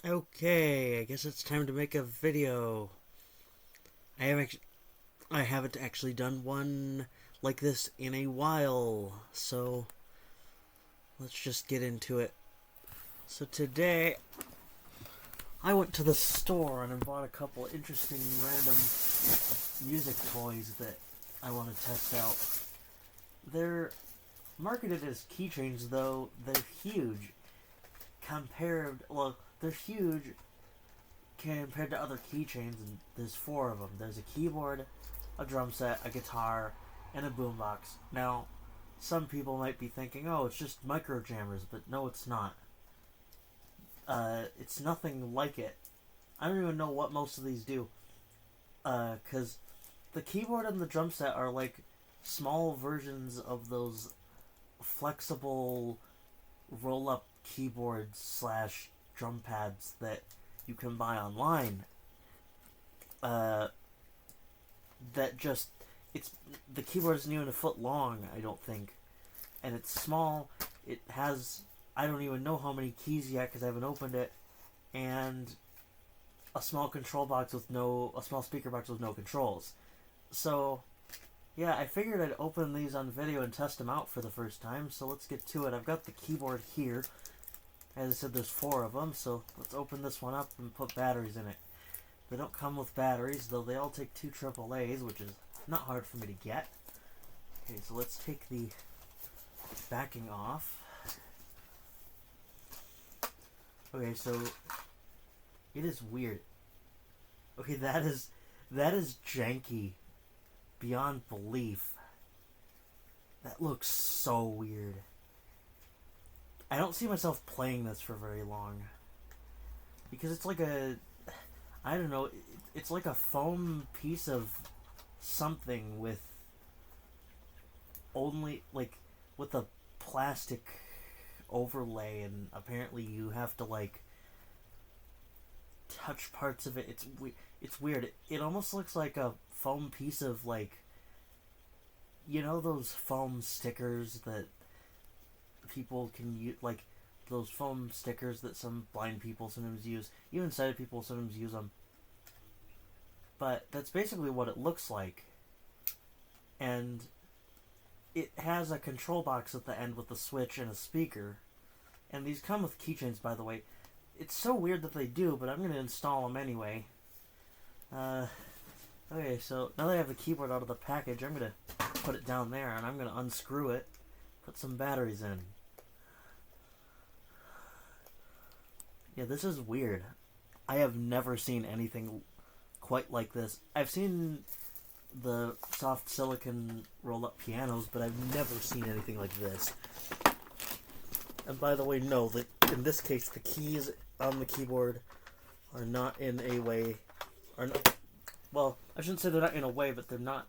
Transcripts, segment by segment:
Okay, I guess it's time to make a video. I haven't actually done one like this in a while, so let's just get into it. So today, I went to the store and I bought a couple interesting random music toys that I want to test out. They're marketed as keychains, though they're huge they're huge compared to other keychains, and there's four of them. There's a keyboard, a drum set, a guitar, and a boombox. Now, some people might be thinking, oh, it's just micro jammers, but no, it's not. It's nothing like it. I don't even know what most of these do. Because the keyboard and the drum set are like small versions of those flexible roll-up keyboards slash drum pads that you can buy online. That just it's the keyboard isn't even a foot long, I don't think, and it's small. It has I don't even know how many keys yet because I haven't opened it, and a small speaker box with no controls. So yeah, I figured I'd open these on video and test them out for the first time. So let's get to it. I've got the keyboard here. As I said, there's four of them, so let's open this one up and put batteries in it. They don't come with batteries, though they all take two AAAs, which is not hard for me to get. Okay, so let's take the backing off. Okay, so it is weird. Okay, that is janky beyond belief. That looks so weird. I don't see myself playing this for very long. Because it's like I don't know, it's like a foam piece of something with with a plastic overlay, and apparently you have to touch parts of it. It's weird. It almost looks like a foam piece of those foam stickers that people can use, those foam stickers that some blind people sometimes use, even sighted people sometimes use them. But that's basically what it looks like. And it has a control box at the end with a switch and a speaker. And these come with keychains, by the way. It's so weird that they do, but I'm going to install them anyway. Okay, so now that I have the keyboard out of the package, I'm going to put it down there, and I'm going to unscrew it, put some batteries in. Yeah, this is weird. I have never seen anything quite like this. I've seen the soft silicon roll-up pianos, but I've never seen anything like this. And by the way, no, that in this case, the keys on the keyboard are not in a way, well, I shouldn't say they're not in a way, but they're not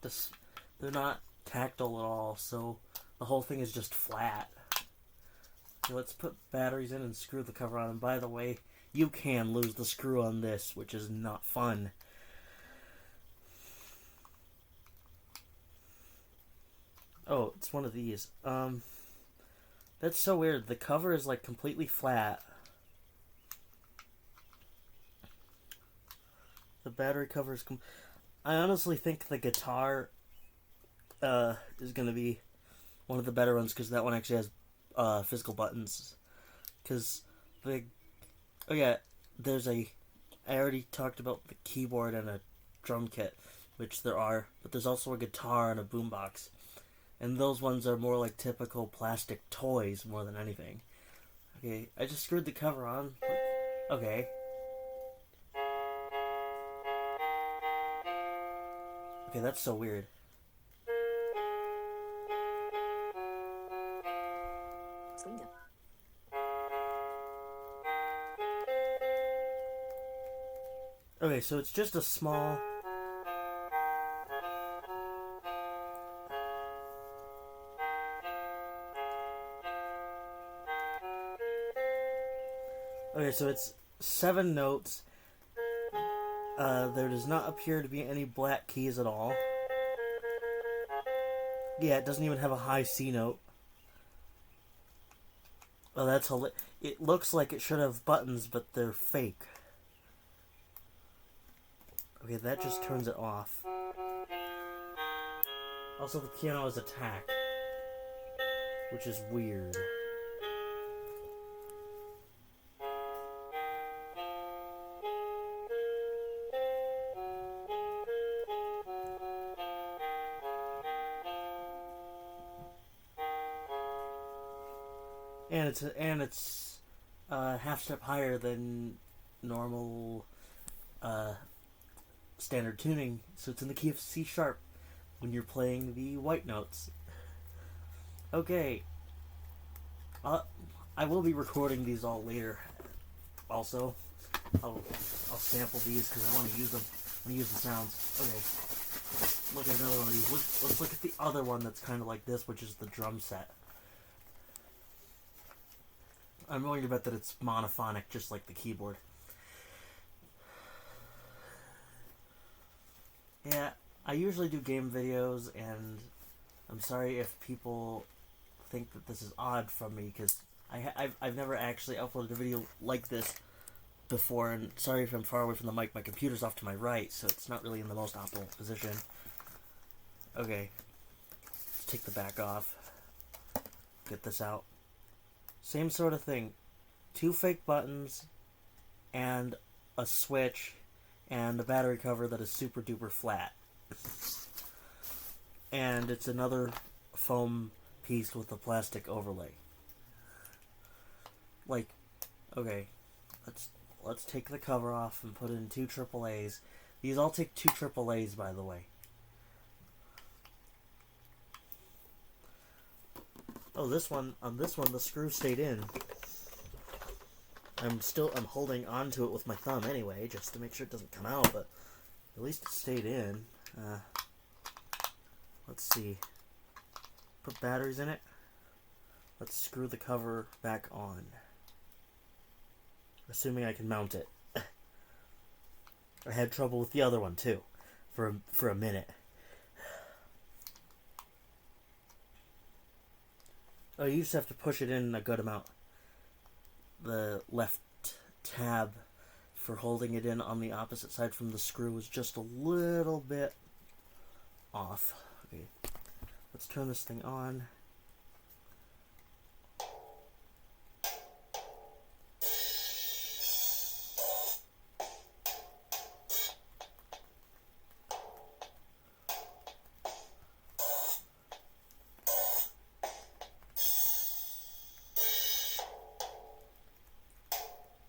tactile at all, so the whole thing is just flat. So let's put batteries in and screw the cover on. And by the way, you can lose the screw on this, which is not fun. Oh, it's one of these. That's so weird. The cover is completely flat. The battery cover is I honestly think the guitar is going to be one of the better ones, because that one actually has physical buttons. Because I already talked about the keyboard and a drum kit, which there are, but there's also a guitar and a boombox. And those ones are more like typical plastic toys more than anything. Okay, I just screwed the cover on. Okay. Okay, that's so weird. Okay, so it's just a small... Okay, so it's 7 notes. There does not appear to be any black keys at all. Yeah, it doesn't even have a high C note. Oh, that's it looks like it should have buttons, but they're fake. Okay, that just turns it off. Also, the piano has attack, which is weird. And it's half step higher than normal standard tuning, so it's in the key of C sharp when you're playing the white notes. Okay, I will be recording these all later. Also, I'll sample these because I want to use them. I want to use the sounds. Okay, look at another one of these. Let's look at the other one that's kind of like this, which is the drum set. I'm willing to bet that it's monophonic, just like the keyboard. Yeah, I usually do game videos, and I'm sorry if people think that this is odd from me, because I've never actually uploaded a video like this before, and sorry if I'm far away from the mic. My computer's off to my right, so it's not really in the most optimal position. Okay, let's take the back off. Get this out. Same sort of thing. 2 fake buttons, and a switch, and a battery cover that is super duper flat. And it's another foam piece with a plastic overlay. Like, okay, let's take the cover off and put in 2 AAAs. These all take 2 AAAs, by the way. Oh, this one, the screw stayed in. I'm holding onto it with my thumb anyway, just to make sure it doesn't come out, but at least it stayed in. Let's see. Put batteries in it. Let's screw the cover back on. Assuming I can mount it. I had trouble with the other one, too, for a minute. Oh, you just have to push it in a good amount. The left tab for holding it in on the opposite side from the screw is just a little bit off. Okay, let's turn this thing on.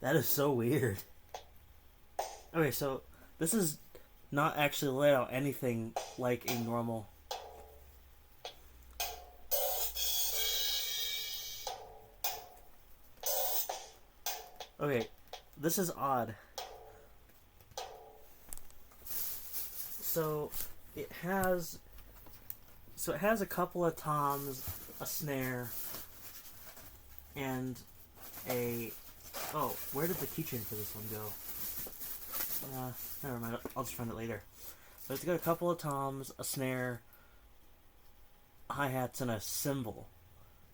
That is so weird. Okay, so this is not actually laid out anything like a normal. Okay, this is odd. So it has a couple of toms, a snare, and a. Oh, where did the keychain for this one go? Never mind. I'll just find it later. But it's got a couple of toms, a snare, hi-hats, and a cymbal,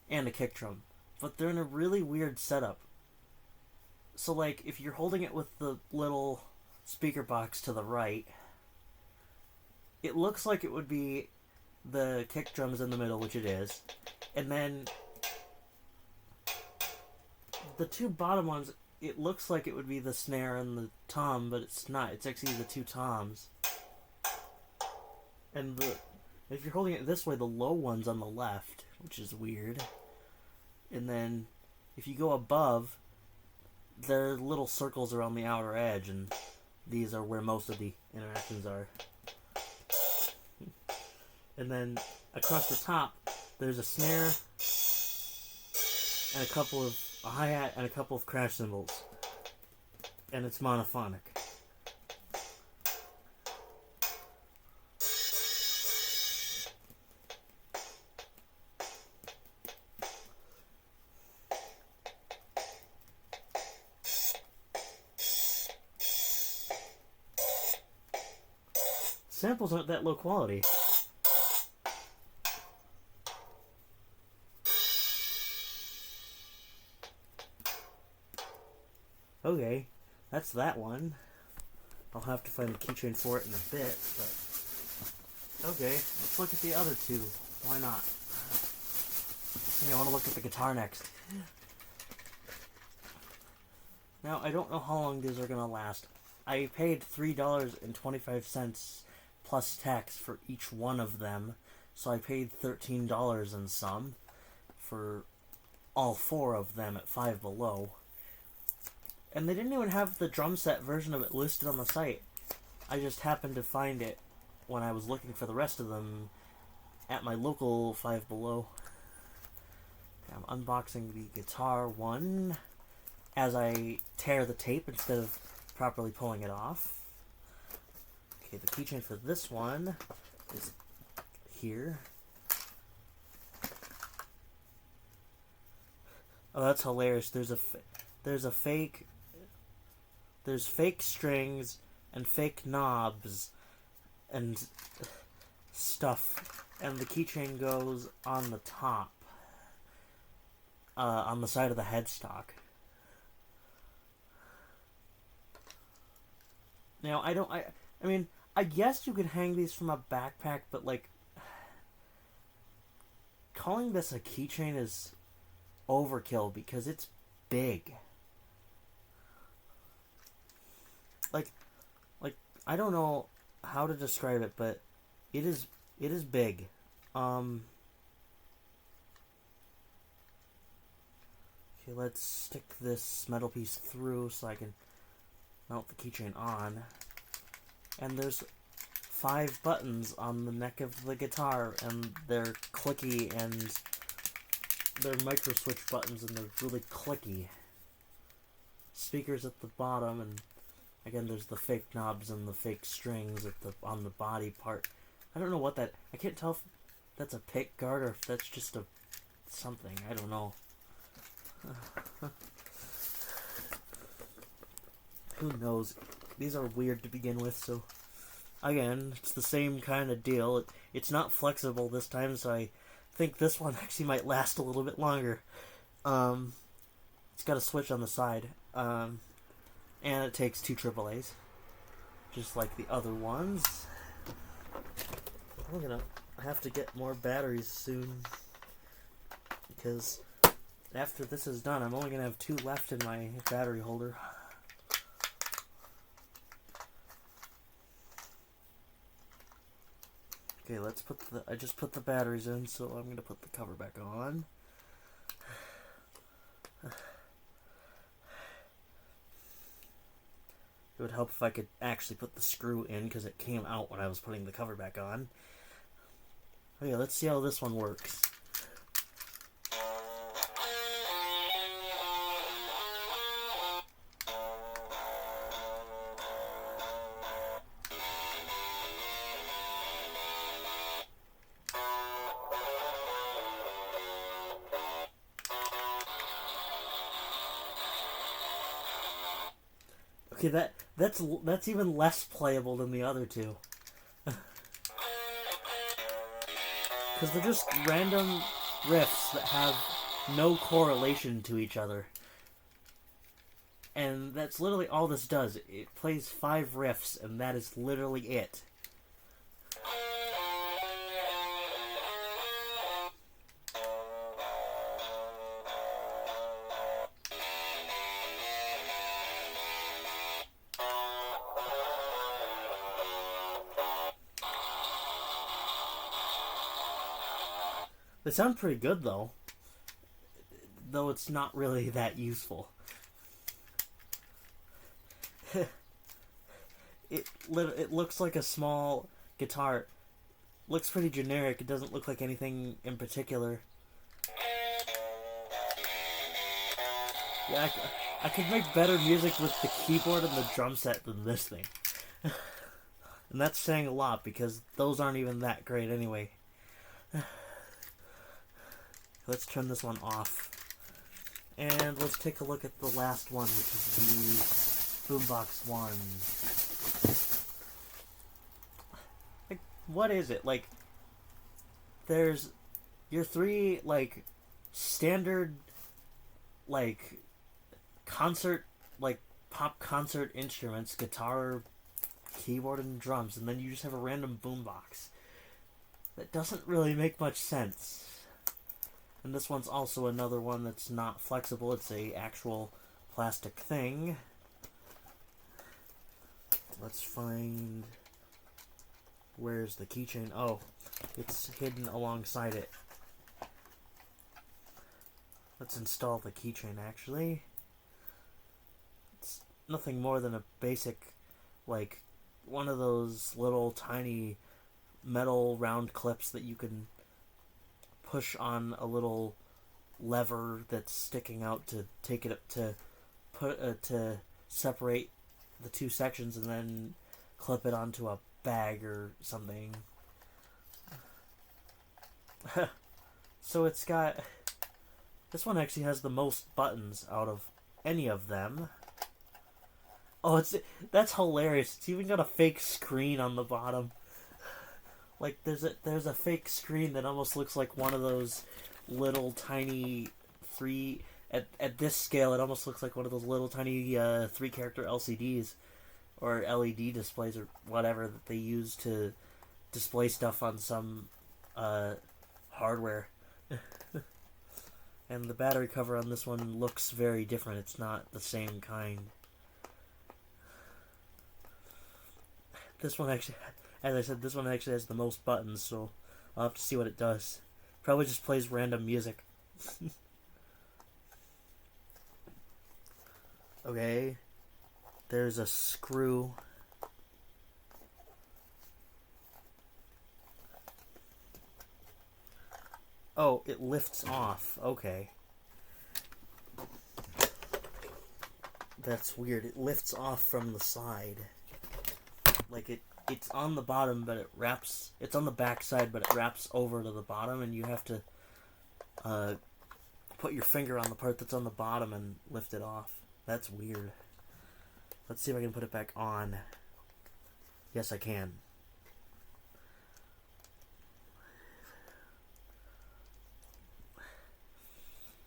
and a kick drum. But they're in a really weird setup. So, like, if you're holding it with the little speaker box to the right, it looks like it would be the kick drums in the middle, which it is, and then the 2 bottom ones, it looks like it would be the snare and the tom, but it's not. It's actually the 2 toms. And if you're holding it this way, the low one's on the left, which is weird. And then if you go above, there are little circles around the outer edge, and these are where most of the interactions are. And then across the top, there's a snare and a hi-hat and a couple of crash cymbals. And it's monophonic. Samples aren't that low quality. Okay, that's that one. I'll have to find a keychain for it in a bit, but... Okay, let's look at the other two. Why not? I want to look at the guitar next. Now, I don't know how long these are going to last. I paid $3.25 plus tax for each one of them, so I paid $13 and some for all four of them at Five Below. And they didn't even have the drum set version of it listed on the site. I just happened to find it when I was looking for the rest of them at my local Five Below. Okay, I'm unboxing the guitar one as I tear the tape instead of properly pulling it off. Okay, the keychain for this one is here. Oh, that's hilarious. There's fake strings and fake knobs and stuff, and the keychain goes on the top, on the side of the headstock. Now, I mean, I guess you could hang these from a backpack, but, like, calling this a keychain is overkill because it's big. Like, I don't know how to describe it, but it is big. Okay, let's stick this metal piece through so I can mount the keychain on. And there's 5 buttons on the neck of the guitar, and they're clicky, and they're micro switch buttons, and they're really clicky. Speakers at the bottom, and again, there's the fake knobs and the fake strings on the body part. I don't know what that... I can't tell if that's a pick guard or if that's just a... something. I don't know. Who knows? These are weird to begin with, so... Again, it's the same kind of deal. It's not flexible this time, so I think this one actually might last a little bit longer. It's got a switch on the side. And it takes 2 AAAs. Just like the other ones. I'm gonna have to get more batteries soon. Because after this is done, I'm only gonna have 2 left in my battery holder. Okay, let's put I just put the batteries in, so I'm gonna put the cover back on. It would help if I could actually put the screw in, because it came out when I was putting the cover back on. Okay, let's see how this one works. Okay, that's even less playable than the other two. Because they're just random riffs that have no correlation to each other. And that's literally all this does. It plays 5 riffs, and that is literally it. They sound pretty good, though. Though it's not really that useful. It looks like a small guitar. Looks pretty generic. It doesn't look like anything in particular. Yeah, I could make better music with the keyboard and the drum set than this thing. And that's saying a lot, because those aren't even that great anyway. Let's turn this one off. And let's take a look at the last one, which is the Boombox 1. Like, what is it? Like, there's your 3, like, standard, like, concert, like, pop concert instruments, guitar, keyboard, and drums, and then you just have a random boombox. That doesn't really make much sense. And this one's also another one that's not flexible. It's a actual plastic thing. Let's find... Where's the keychain? Oh, it's hidden alongside it. Let's install the keychain, actually. It's nothing more than a basic, like, one of those little tiny metal round clips that you can push on a little lever that's sticking out to take it up to separate the two sections, and then clip it onto a bag or something. So it's got... This one actually has the most buttons out of any of them. Oh, that's hilarious. It's even got a fake screen on the bottom. Like, there's a fake screen that almost looks like one of those little tiny at this scale, it almost looks like one of those little tiny 3-character LCDs or LED displays or whatever that they use to display stuff on some hardware. And the battery cover on this one looks very different. It's not the same kind. This one actually, as I said, this one actually has the most buttons, so I'll have to see what it does. Probably just plays random music. Okay. There's a screw. Oh, it lifts off. Okay. That's weird. It lifts off from the side. Like it's on the bottom, but it wraps... It's on the back side, but it wraps over to the bottom, and you have to put your finger on the part that's on the bottom and lift it off. That's weird. Let's see if I can put it back on. Yes, I can.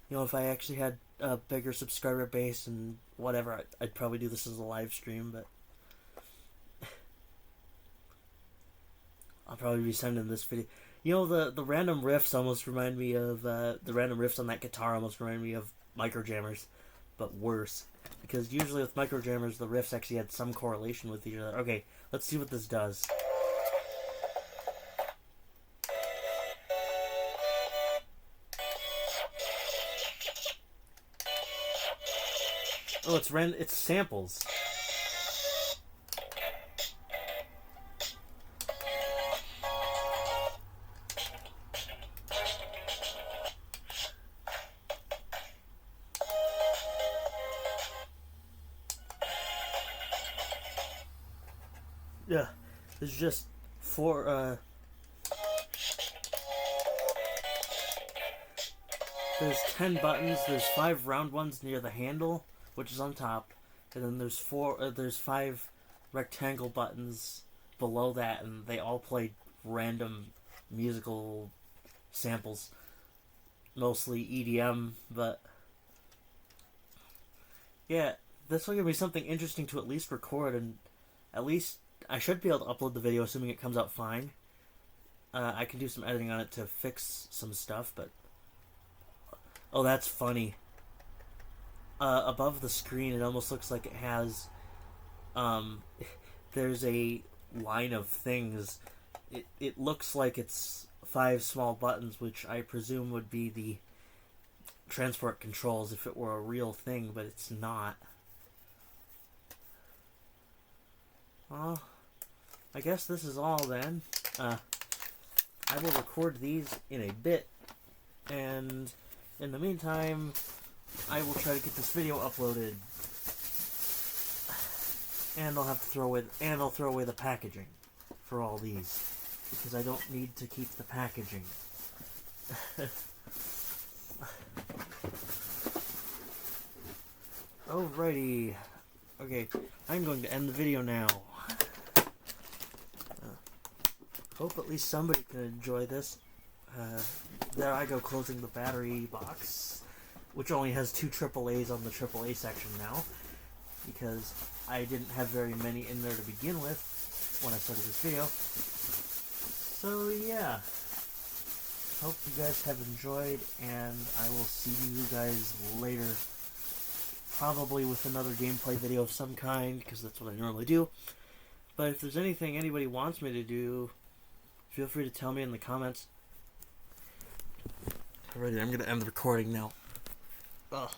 You know, if I actually had a bigger subscriber base and whatever, I'd probably do this as a live stream, but I'll probably be sending this video. You know, the random riffs almost remind me of, the random riffs on that guitar almost remind me of Microjammers, but worse. Because usually with Microjammers, the riffs actually had some correlation with each other. Okay, let's see what this does. Oh, it's samples. Yeah, there's just there's 10 buttons. There's 5 round ones near the handle, which is on top, and then there's 5 rectangle buttons below that, and they all play random musical samples, mostly EDM, but yeah, this will give me something interesting to at least record, and at least I should be able to upload the video, assuming it comes out fine. I can do some editing on it to fix some stuff, but oh, that's funny. Above the screen, it almost looks like it has, there's a line of things. It looks like it's 5 small buttons, which I presume would be the transport controls if it were a real thing, but it's not. Well, I guess this is all then. I will record these in a bit, and in the meantime, I will try to get this video uploaded, and I'll throw away the packaging for all these, because I don't need to keep the packaging. Alrighty. Okay, I'm going to end the video now. Hope at least somebody can enjoy this. There I go, closing the battery box, which only has 2 AAAs on the AAA section now. because I didn't have very many in there to begin with when I started this video. So yeah, hope you guys have enjoyed, and I will see you guys later, probably with another gameplay video of some kind, because that's what I normally do. But if there's anything anybody wants me to do, feel free to tell me in the comments. Alrighty, I'm going to end the recording now. Ugh.